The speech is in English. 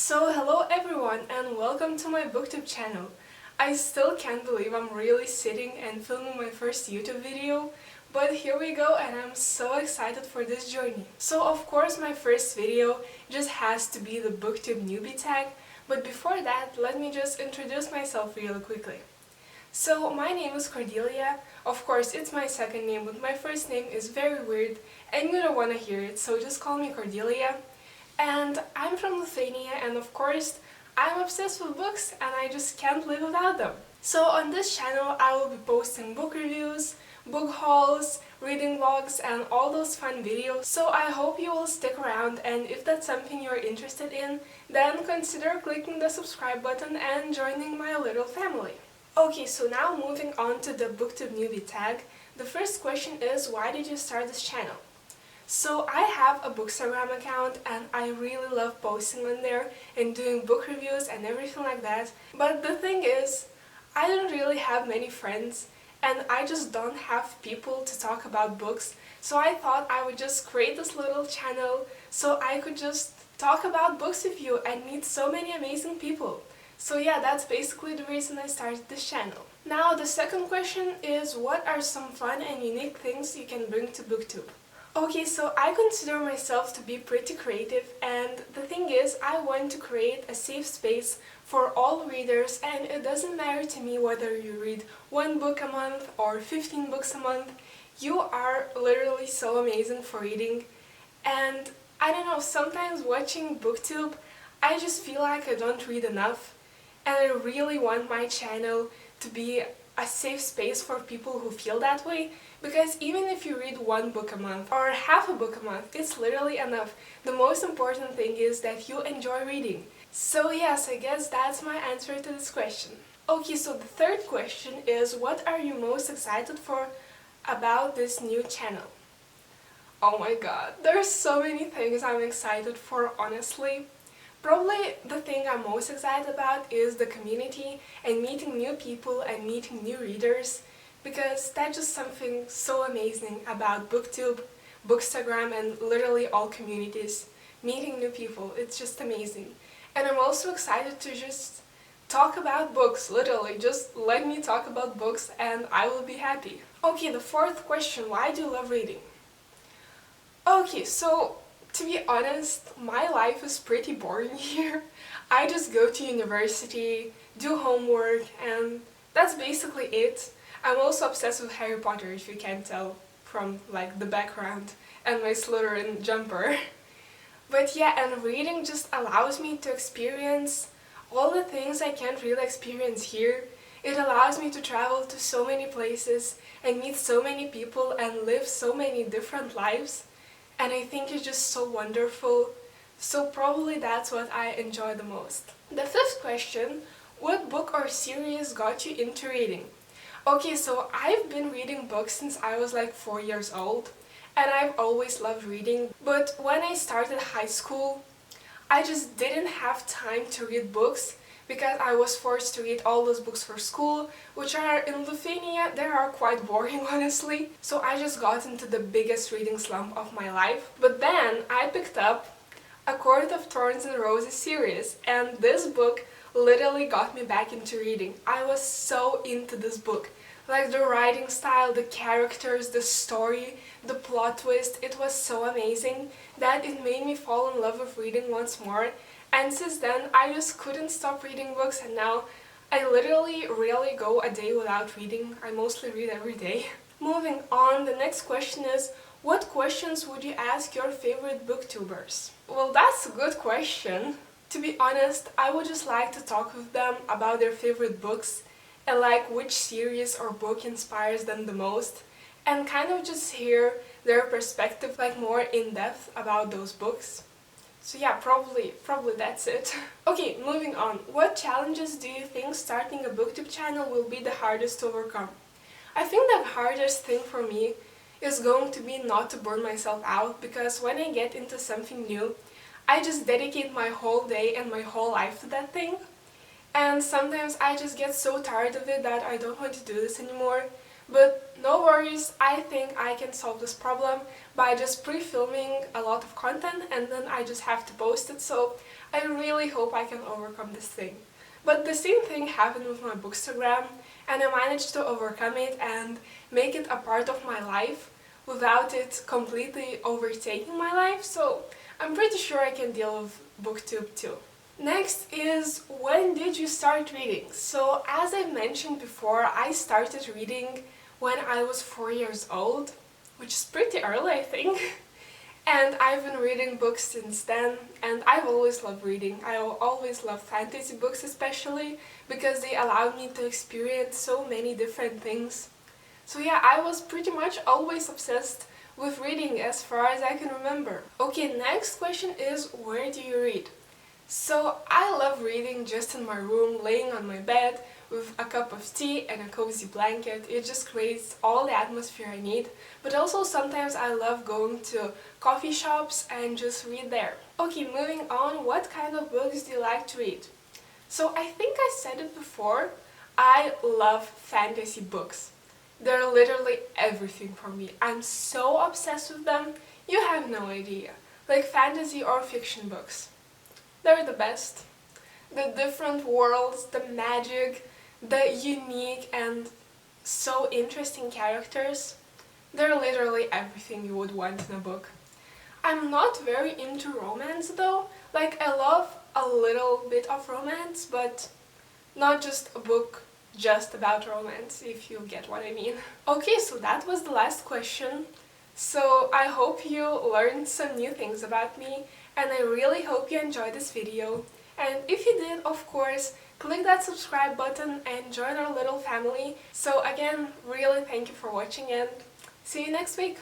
So hello everyone and welcome to my booktube channel. I still can't believe I'm really sitting and filming my first YouTube video, but here we go and I'm so excited for this journey. So of course my first video just has to be the BOOKTUBE newbie tag, but before that let me just introduce myself really quickly. So my name is Cordelia. Of course it's my second name, but my first name is very weird and you don't want to hear it, so just call me Cordelia. And I'm from Lithuania and of course I'm obsessed with books and I just can't live without them. So on this channel I will be posting book reviews, book hauls, reading vlogs and all those fun videos. So I hope you will stick around, and if that's something you're interested in, then consider clicking the subscribe button and joining my little family. Okay, so now moving on to the BOOKTUBE newbie tag. The first question is, why did you start this channel? So I have a bookstagram account and I really love posting on there and doing book reviews and everything like that. But the thing is, I don't really have many friends and I just don't have people to talk about books. So I thought I would just create this little channel so I could just talk about books with you and meet so many amazing people. So yeah, that's basically the reason I started this channel. Now the second question is, what are some fun and unique things you can bring to BookTube? Okay, so I consider myself to be pretty creative, and the thing is, I want to create a safe space for all readers, and it doesn't matter to me whether you read one book a month or 15 books a month. You are literally so amazing for reading, and I don't know, sometimes watching BookTube, I just feel like I don't read enough, and I really want my channel to be a safe space for people who feel that way, because even if you read one book a month or half a book a month, it's literally enough. The most important thing is that you enjoy reading. So yes, I guess that's my answer to this question. Okay, so the third question is, what are you most excited for about this new channel? Oh my god, there's so many things I'm excited for, honestly. Probably the thing I'm most excited about is the community and meeting new people and meeting new readers, because that's just something so amazing about BookTube, Bookstagram and literally all communities. Meeting new people, it's just amazing. And I'm also excited to just talk about books, literally, just let me talk about books and I will be happy. Okay, the fourth question, why do you love reading? Okay, so to be honest, my life is pretty boring here. I just go to university, do homework, and that's basically it. I'm also obsessed with Harry Potter, if you can't tell from like the background and my Slytherin jumper. But yeah, and reading just allows me to experience all the things I can't really experience here. It allows me to travel to so many places and meet so many people and live so many different lives. And I think it's just so wonderful. So probably that's what I enjoy the most. The fifth question, what book or series got you into reading? Okay, so I've been reading books since I was like 4 years old, and I've always loved reading. But when I started high school, I just didn't have time to read books because I was forced to read all those books for school, which are in Lithuania, they are quite boring honestly. So I just got into the biggest reading slump of my life. But then I picked up A Court of Thorns and Roses series, and this book literally got me back into reading. I was so into this book. Like the writing style, the characters, the story, the plot twist, it was so amazing that it made me fall in love with reading once more. And since then, I just couldn't stop reading books, and now I literally rarely go a day without reading. I mostly read every day. Moving on, the next question is, what questions would you ask your favorite booktubers? Well, that's a good question. To be honest, I would just like to talk with them about their favorite books and like which series or book inspires them the most, and kind of just hear their perspective like more in depth about those books. So yeah, probably that's it. Okay, moving on. What challenges do you think starting a BookTube channel will be the hardest to overcome? I think the hardest thing for me is going to be not to burn myself out, because when I get into something new, I just dedicate my whole day and my whole life to that thing. And sometimes I just get so tired of it that I don't want to do this anymore. But no worries, I think I can solve this problem by just pre-filming a lot of content and then I just have to post it. So I really hope I can overcome this thing. But the same thing happened with my bookstagram, and I managed to overcome it and make it a part of my life without it completely overtaking my life, so I'm pretty sure I can deal with booktube too. Next is, when did you start reading? So as I mentioned before, I started reading when I was 4 years old, which is pretty early, I think. And I've been reading books since then, and I've always loved reading. I always loved fantasy books especially, because they allowed me to experience so many different things. So yeah, I was pretty much always obsessed with reading as far as I can remember. Okay, next question is, where do you read? So I love reading just in my room, laying on my bed with a cup of tea and a cozy blanket. It just creates all the atmosphere I need. But also sometimes I love going to coffee shops and just read there. Okay, moving on, what kind of books do you like to read? So I think I said it before, I love fantasy books. They're literally everything for me. I'm so obsessed with them, you have no idea. Like fantasy or fiction books. They're the best. The different worlds, the magic, the unique and so interesting characters. They're literally everything you would want in a book. I'm not very into romance though. Like, I love a little bit of romance, but not just a book just about romance, if you get what I mean. Okay, so that was the last question. So I hope you learned some new things about me, and I really hope you enjoyed this video. And if you did, of course, click that subscribe button and join our little family. So again, really thank you for watching and see you next week!